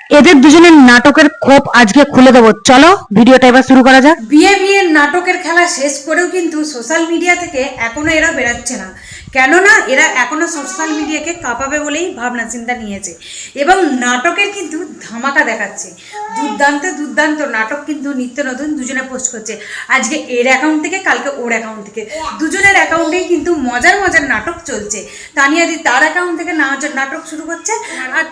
এদের দুজনের নাটকের খোপ আজকে খুলে দেবো, চলো ভিডিওটা এবার শুরু করা যাক। বিয়ের নাটকের খেলা শেষ করেও কিন্তু সোশ্যাল মিডিয়া থেকে এখনো এরা বেরাচ্ছে না, কেননা এরা এখনো সোশ্যাল মিডিয়াকে কাঁপাবে বলেই ভাবনা চিন্তা নিয়েছে এবং নাটকের কিন্তু ধামাকা দেখাচ্ছে। দুর্দান্ত দুর্দান্ত নাটক কিন্তু নিত্য নতুন দুজনে পোস্ট করছে, আজকে এর অ্যাকাউন্ট থেকে কালকে ওর অ্যাকাউন্ট থেকে, দুজনের অ্যাকাউন্টেই কিন্তু মজার মজার নাটক চলছে। তানিয়াদি তার অ্যাকাউন্ট থেকে নাটক শুরু করছে, আর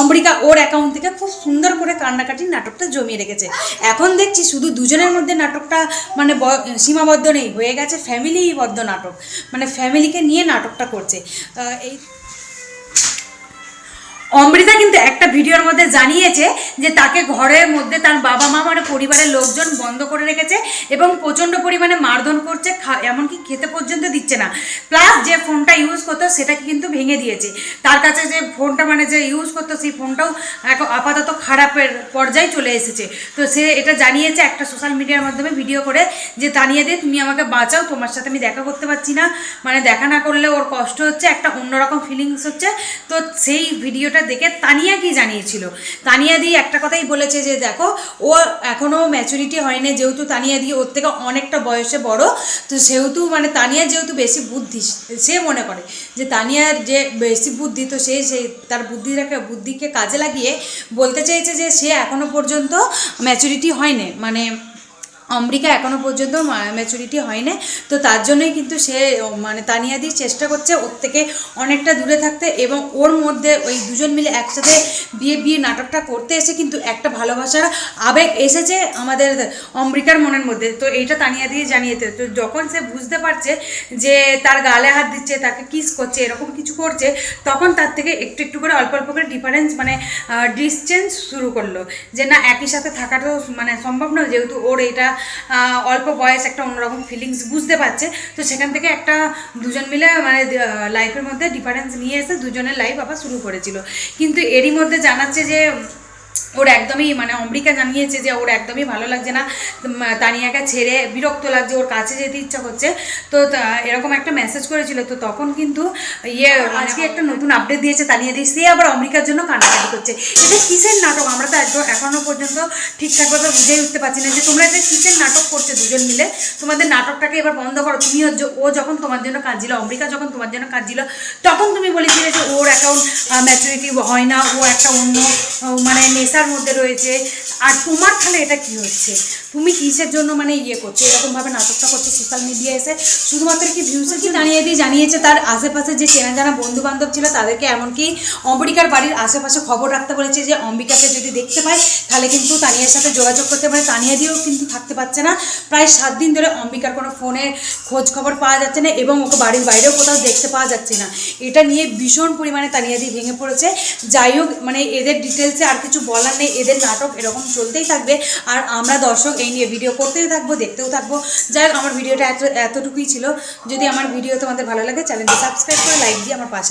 অম্বিকা ওর অ্যাকাউন্ট থেকে খুব সুন্দর করে কান্নাকাটির নাটকটা জমিয়ে রেখেছে। এখন দেখছি শুধু দুজনের মধ্যে নাটকটা মানে সীমাবদ্ধ নেই, হয়ে গেছে ফ্যামিলিবদ্ধ নাটক, মানে ফ্যামিলিকে নিয়ে নাটকটা করছে। এই অমৃতা কিন্তু একটা ভিডিওর মধ্যে জানিয়েছে যে তাকে ঘরের মধ্যে তার বাবা মা মানে পরিবারের লোকজন বন্ধ করে রেখেছে এবং প্রচণ্ড পরিমাণে মারধর করছে, এমনকি খেতে পর্যন্ত দিচ্ছে না। প্লাস যে ফোনটা ইউজ করতো সেটাকে কিন্তু ভেঙে দিয়েছে, তার কাছে যে ফোনটা মানে যে ইউজ করতো সেই ফোনটাও আপাতত খারাপের পর্যায়ে চলে এসেছে। তো সে এটা জানিয়েছে একটা সোশ্যাল মিডিয়ার মাধ্যমে ভিডিও করে যে তানিয়া দিয়ে তুমি আমাকে বাঁচাও, তোমার সাথে আমি দেখা করতে পারছি না, মানে দেখা না করলে ওর কষ্ট হচ্ছে, একটা অন্যরকম ফিলিংস হচ্ছে। তো সেই ভিডিওটা দেখে তানিয়া কি জানিয়েছিল, তানিয়া দি একটা কথাই বলেছে যে দেখো ও এখনও ম্যাচুরিটি হয়নি, যেহেতু তানিয়া দি ওর থেকে অনেকটা বয়সে বড়, তো সেহেতু মানে তানিয়া যেহেতু বেশি বুদ্ধি, সে মনে করে যে তানিয়ার যে বেশি বুদ্ধি, তো সে তার বুদ্ধিকে কাজে লাগিয়ে বলতে চাইছে যে সে এখনও পর্যন্ত ম্যাচুরিটি হয়নি, মানে অম্বিকা এখনও পর্যন্ত ম্যাচুরিটি হয়নি। তো তার জন্যই কিন্তু সে মানে তানিয়াদি চেষ্টা করছে ওর থেকে অনেকটা দূরে থাকতে, এবং ওর মধ্যে ওই দুজন মিলে একসাথে বিয়ে নাটকটা করতে এসে কিন্তু একটা ভালোবাসার আবেগ এসেছে আমাদের অম্বিকার মনের মধ্যে। তো এইটা তানিয়াদি জানিয়েছে। তো যখন সে বুঝতে পারছে যে তার গালে হাত দিচ্ছে, তাকে কিস করছে, এরকম কিছু করছে, তখন তার থেকে একটু একটু করে অল্প অল্প করে ডিফারেন্স মানে ডিসটেন্স শুরু করলো, যে না একই সাথে থাকাটাও মানে সম্ভব নয়, যেহেতু ওর এটা অল্প বয়স, একটা অন্যরকম ফিলিংস বুঝতে পারছে। তো সেখান থেকে একটা দুজন মিলে মানে লাইফের মধ্যে ডিফারেন্স নিয়ে এসে দুজনের লাইফ আবার শুরু করেছিল। কিন্তু এরই মধ্যে জানাচ্ছে যে ওর একদমই মানে অম্বিকা জানিয়েছে যে ওর একদমই ভালো লাগছে না, তানিয়াকে ছেড়ে বিরক্ত লাগছে, ওর কাছে যেতে ইচ্ছা করছে। তো এরকম একটা মেসেজ করেছিল। তো তখন কিন্তু আজকে একটা নতুন আপডেট দিয়েছে তানিয়া দি, সে আবার অম্বিকার জন্য কান্নাকাটি করছে। এটা কিসের নাটক আমরা তো এখনো পর্যন্ত ঠিকঠাকভাবে বুঝেই উঠতে পারছি না যে তোমরা এটা কিসের নাটক করছে দুজন মিলে, তোমাদের নাটকটাকে এবার বন্ধ করো। তুমি ও যখন তোমার জন্য কাঁদছিল, অম্বিকা যখন তোমার জন্য কাঁদছিল, তখন তুমি বলেছিলে যে ওর অ্যাকাউন্ট ম্যাচুরিটি হয় না, ও একটা অন্য মানে নেশার মধ্যে রয়েছে। আর তোমার তাহলে এটা কি হচ্ছে, তুমি কিসের জন্য মানে করছো, এরকমভাবে নাটকটা করছে সোশ্যাল মিডিয়া এসে শুধুমাত্র কি ভিউসের কি জানিয়েছে তার আশেপাশে যে চেনা জানা বন্ধু বান্ধব ছিল তাদেরকে, এমনকি অম্বিকার বাড়ির আশেপাশে খবর রাখতে বলেছে যে অম্বিকাকে যদি দেখতে পায় তাহলে কিন্তু তানিয়ার সাথে যোগাযোগ করতে পারে। তানিয়া দিয়েও কিন্তু থাকতে পারছে না, প্রায় 7 দিন ধরে অম্বিকার কোনো ফোনে খোঁজ খবর পাওয়া যাচ্ছে না এবং ওকে বাড়ির বাইরেও কোথাও দেখতে পাওয়া যাচ্ছে না। এটা নিয়ে ভীষণ পরিমাণে তানিয়া দিয়ে ভেঙে পড়েছে। যাই হোক, মানে এদের ডিটেলসে আর কিছু বলার নেই, এদের নাটক এরকম চলতেই থাকবে আর আমরা দর্শক এই নিয়ে ভিডিও করতেই থাকবো, দেখতেও থাকবো। যাই হোক, আমার ভিডিওটা এতটুকুই ছিল। যদি আমার ভিডিও তোমাদের ভালো লাগে চ্যানেলটি সাবস্ক্রাইব করে লাইক দিয়ে আমার পাশে